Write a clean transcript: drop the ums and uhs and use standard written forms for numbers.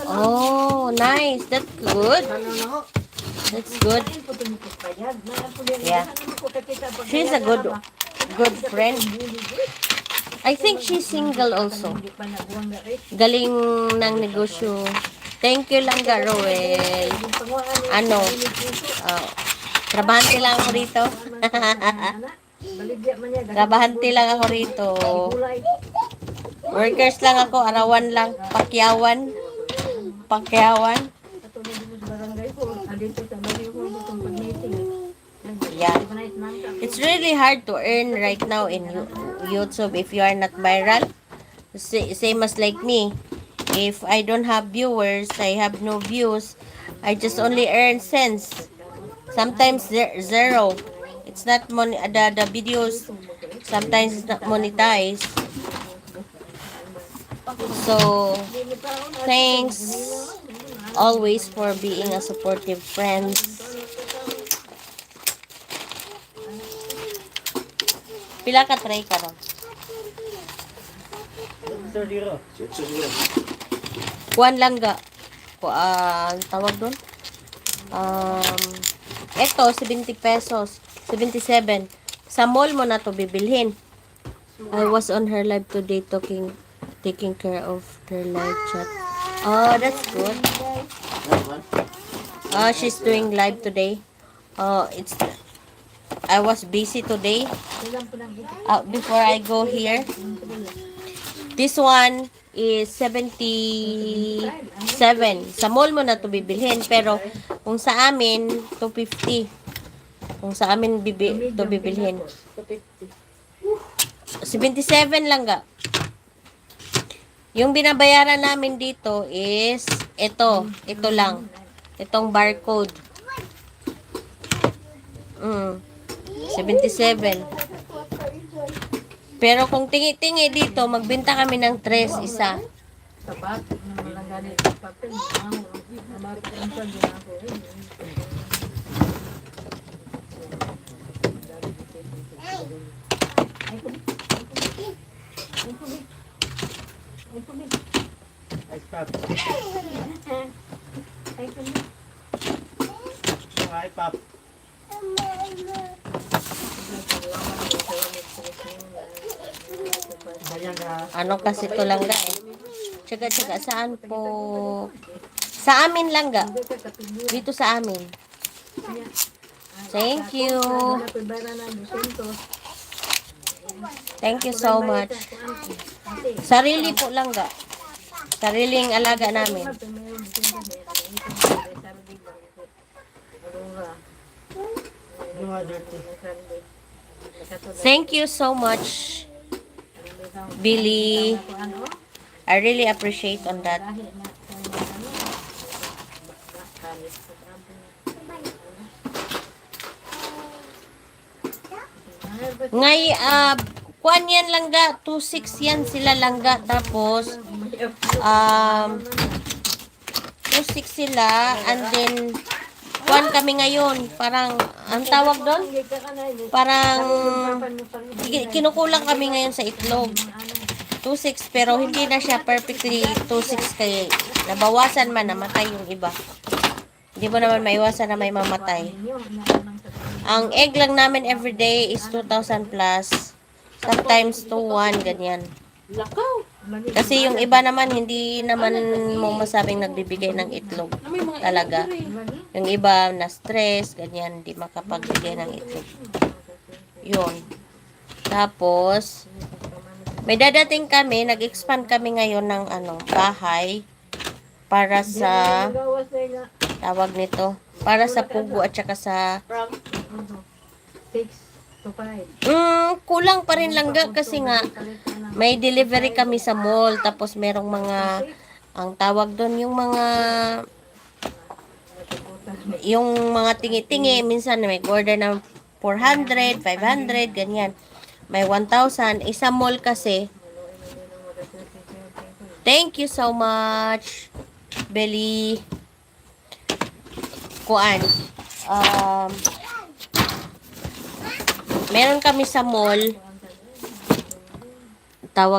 Oh, nice. That's good. That's good. Yeah. She's a good friend. I think she's single also. Galing ng negosyo. Thank you lang, Roel. Ano? Trabahante lang ako rito. Trabahante lang ako rito. Workers lang ako, arawan lang. Pakyawan. Yeah. It's really hard to earn right now in YouTube if you are not viral. Same as like me. If I don't have viewers, I have no views, I just only earn cents. Sometimes zero. It's not the videos sometimes it's not monetized. So thanks always for being a supportive friends. Pila ka try ka ron? Kuan lang ga. Tawag doon? Eto, 70 pesos. 77. Sa mall mo na to bibilhin. I was on her live today taking care of her live chat. Oh, that's good. Oh, she's doing live today. Oh, I was busy today. Before I go here. This one is 77. Sa mall mo na to bibilhin. Pero, kung sa amin, 250. Kung sa amin to bibilhin. 77 lang ga. Yung binabayaran namin dito is ito lang. Itong barcode. 77. Pero kung tingi-tingi dito, magbenta kami ng 3 isa. Sapat, ganit papel. Hi, Pop. Ano kasi to lang ga eh. Tsaga-tsaga saan po? Sa amin lang ga. Dito sa amin. Thank you. Thank you so much. Sarili po lang ga. Sariling alaga namin. Thank you so much, Billy. I really appreciate on that. Ngay, kuan yan langga, 2.6 yan sila langga. Tapos, 2.6 sila, and then, kuan kami ngayon. Parang, ang tawag doon? Parang, kinukulang kami ngayon sa itlog. 2.6, pero hindi na siya perfectly 2.6 kaya nabawasan man, namatay yung iba. Hindi mo naman maiwasan na may mamatay. Ang egg lang namin everyday is 2,000 plus. Sometimes 2,1, ganyan. Kasi yung iba naman, hindi naman mo masabing nagbibigay ng itlog. Talaga. Yung iba, na-stress, ganyan, hindi makapagbigay ng itlog. Yun. Tapos, may dadating kami, nag-expand kami ngayon ng bahay para sa tawag nito, para sa pugo at saka sa 6 to 5. kulang pa rin lang kasi nga may delivery kami sa mall, tapos merong mga ang tawag doon yung mga tingi-tingi, minsan may order ng 400, 500, ganyan. May 1,000. Isa mall kasi. Thank you so much, Belly. Kuan. Meron kami sa mall.